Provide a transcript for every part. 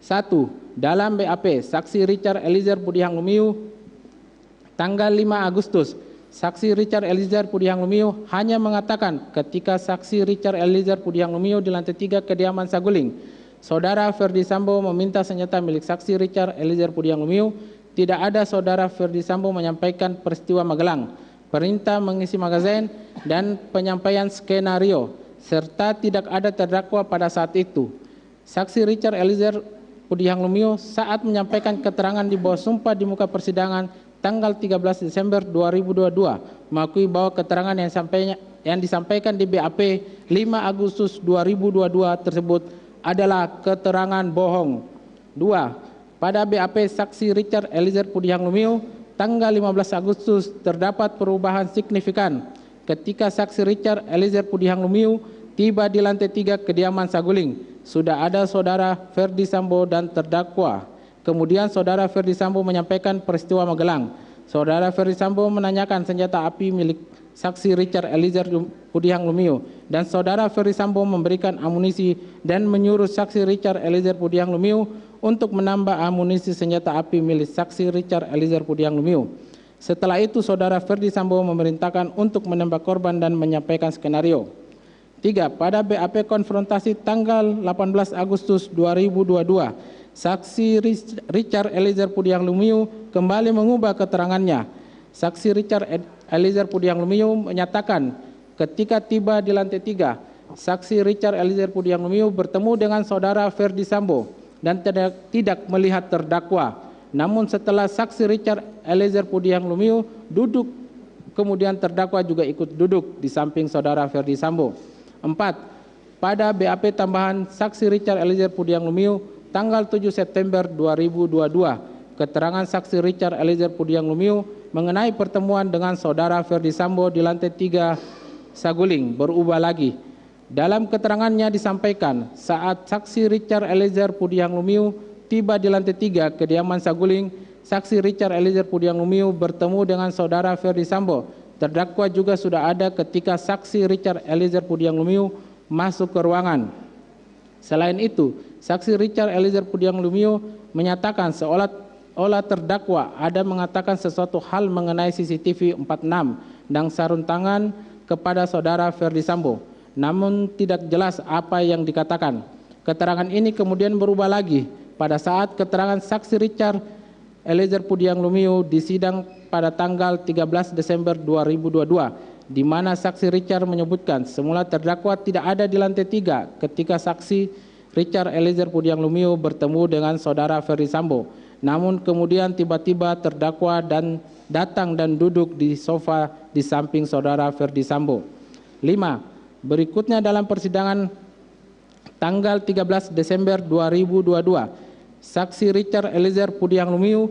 1. Dalam BAP, saksi Richard Eliezer Pudihang Lumiu, tanggal 5 Agustus, saksi Richard Eliezer Pudihang Lumiu hanya mengatakan ketika saksi Richard Eliezer Pudihang Lumiu di lantai 3 kediaman Saguling, Saudara Ferdi Sambo meminta senjata milik saksi Richard Eliezer Pudihang Lumiu. Tidak ada Saudara Ferdi Sambo menyampaikan peristiwa Magelang, perintah mengisi magazin, dan penyampaian skenario, serta tidak ada terdakwa pada saat itu. Saksi Richard Eliezer Pudihang Lumiu saat menyampaikan keterangan di bawah sumpah di muka persidangan tanggal 13 Desember 2022 mengakui bahwa keterangan yang disampaikan di BAP 5 Agustus 2022 tersebut adalah keterangan bohong. 2. Pada BAP saksi Richard Eliezer Pudihang Lumiu tanggal 15 Agustus terdapat perubahan signifikan ketika saksi Richard Eliezer Pudihang Lumiu tiba di lantai 3 kediaman Saguling. Sudah ada Saudara Ferdi Sambo dan terdakwa. Kemudian Saudara Ferdi Sambo menyampaikan peristiwa Magelang. Saudara Ferdi Sambo menanyakan senjata api milik saksi Richard Eliezer Pudihang Lumiu, dan Saudara Ferdi Sambo memberikan amunisi dan menyuruh saksi Richard Eliezer Pudihang Lumiu untuk menambah amunisi senjata api milik saksi Richard Eliezer Pudihang Lumiu. Setelah itu Saudara Ferdi Sambo memerintahkan untuk menembak korban dan menyampaikan skenario. 3. Pada BAP konfrontasi tanggal 18 Agustus 2022, saksi Richard Eliezer Pudihang Lumiu kembali mengubah keterangannya. Saksi Richard Eliezer Pudihang Lumiu menyatakan ketika tiba di lantai 3, saksi Richard Eliezer Pudihang Lumiu bertemu dengan Saudara Ferdi Sambo dan tidak melihat terdakwa. Namun setelah saksi Richard Eliezer Pudihang Lumiu duduk, kemudian terdakwa juga ikut duduk di samping Saudara Ferdi Sambo. 4. Pada BAP tambahan saksi Richard Eliezer Pudihang Lumiu tanggal 7 September 2022, keterangan saksi Richard Eliezer Pudihang Lumiu mengenai pertemuan dengan Saudara Ferdi Sambo di lantai 3 Saguling berubah lagi. Dalam keterangannya disampaikan saat saksi Richard Eliezer Pudihang Lumiu tiba di lantai 3 kediaman Saguling, saksi Richard Eliezer Pudihang Lumiu bertemu dengan Saudara Ferdi Sambo. Terdakwa juga sudah ada ketika saksi Richard Eliezer Pudihang Lumiu masuk ke ruangan. Selain itu, saksi Richard Eliezer Pudihang Lumiu menyatakan seolah terdakwa ada mengatakan sesuatu hal mengenai CCTV 46 dan sarung tangan kepada Saudara Ferdi Sambo, namun tidak jelas apa yang dikatakan. Keterangan ini kemudian berubah lagi pada saat keterangan saksi Richard Eliezer Pudihang Lumiu di sidang pada tanggal 13 Desember 2022, di mana saksi Richard menyebutkan semula terdakwa tidak ada di lantai 3 ketika saksi Richard Eliezer Pudihang Lumiu bertemu dengan Saudara Ferdi Sambo. Namun kemudian tiba-tiba terdakwa datang dan duduk di sofa di samping Saudara Ferdi Sambo. 5. Berikutnya dalam persidangan tanggal 13 Desember 2022, saksi Richard Eliezer Pudihang Lumiu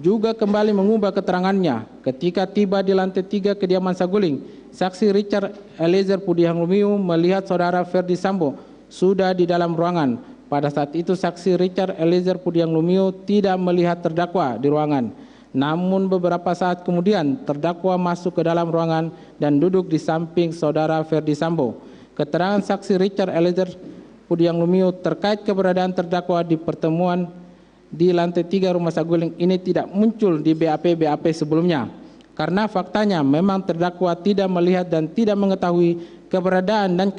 juga kembali mengubah keterangannya ketika tiba di lantai 3 kediaman Saguling. Saksi Richard Eliezer Pudihang Lumiu melihat Saudara Ferdi Sambo sudah di dalam ruangan. Pada saat itu saksi Richard Eliezer Pudihang Lumiu tidak melihat terdakwa di ruangan. Namun beberapa saat kemudian terdakwa masuk ke dalam ruangan dan duduk di samping Saudara Ferdi Sambo. Keterangan saksi Richard Eliezer Pudihang Lumiu terkait keberadaan terdakwa di pertemuan di lantai 3 Rumah Saguling ini tidak muncul di BAP sebelumnya, karena faktanya memang terdakwa tidak melihat dan tidak mengetahui keberadaan dan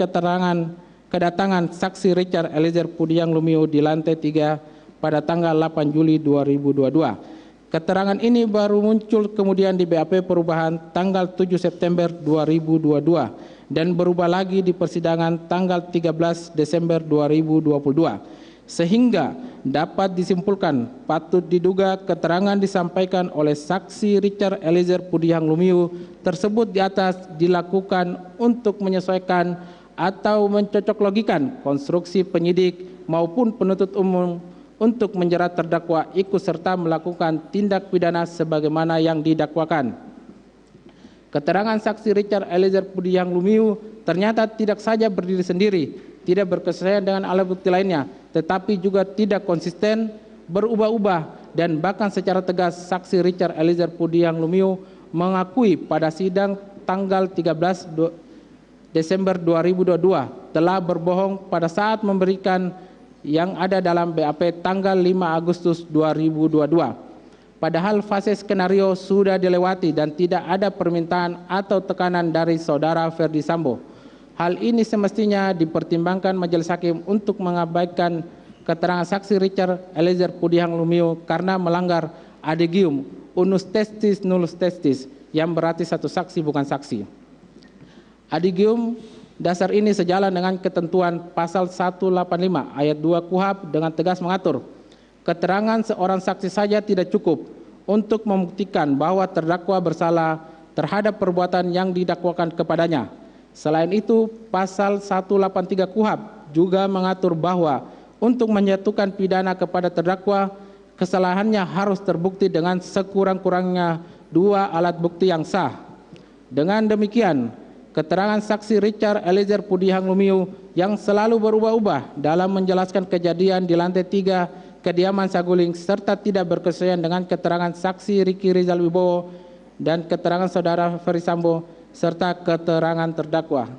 kedatangan saksi Richard Eliezer Pudihang Lumiu di lantai 3 pada tanggal 8 Juli 2022. Keterangan ini baru muncul kemudian di BAP perubahan tanggal 7 September 2022 dan berubah lagi di persidangan tanggal 13 Desember 2022. Sehingga dapat disimpulkan patut diduga keterangan disampaikan oleh saksi Richard Eliezer Pudihang Lumiu tersebut di atas dilakukan untuk menyesuaikan atau mencocoklogikan konstruksi penyidik maupun penuntut umum untuk menjerat terdakwa ikut serta melakukan tindak pidana sebagaimana yang didakwakan. Keterangan saksi Richard Eliezer Pudihang Lumiu ternyata tidak saja berdiri sendiri, tidak berkesesuaian dengan alat bukti lainnya, tetapi juga tidak konsisten, berubah-ubah, dan bahkan secara tegas saksi Richard Eliezer Pudihang Lumiu mengakui pada sidang tanggal 13 Desember 2022 telah berbohong pada saat memberikan yang ada dalam BAP tanggal 5 Agustus 2022. Padahal fase skenario sudah dilewati dan tidak ada permintaan atau tekanan dari saudara Ferdi Sambo. Hal ini semestinya dipertimbangkan Majelis Hakim untuk mengabaikan keterangan saksi Richard Eliezer Pudihang Lumiu karena melanggar adegium unus testis nullus testis, yang berarti satu saksi bukan saksi. Adegium dasar ini sejalan dengan ketentuan pasal 185 ayat 2 KUHP dengan tegas mengatur, keterangan seorang saksi saja tidak cukup untuk membuktikan bahwa terdakwa bersalah terhadap perbuatan yang didakwakan kepadanya. Selain itu, pasal 183 KUHP juga mengatur bahwa untuk menjatuhkan pidana kepada terdakwa, kesalahannya harus terbukti dengan sekurang-kurangnya 2 alat bukti yang sah. Dengan demikian, keterangan saksi Richard Eliezer Pudihang Lumiu yang selalu berubah-ubah dalam menjelaskan kejadian di lantai 3 kediaman Saguling serta tidak berkesesuaian dengan keterangan saksi Riki Rizal Wibowo dan keterangan saudara Ferdi Sambo serta keterangan terdakwa.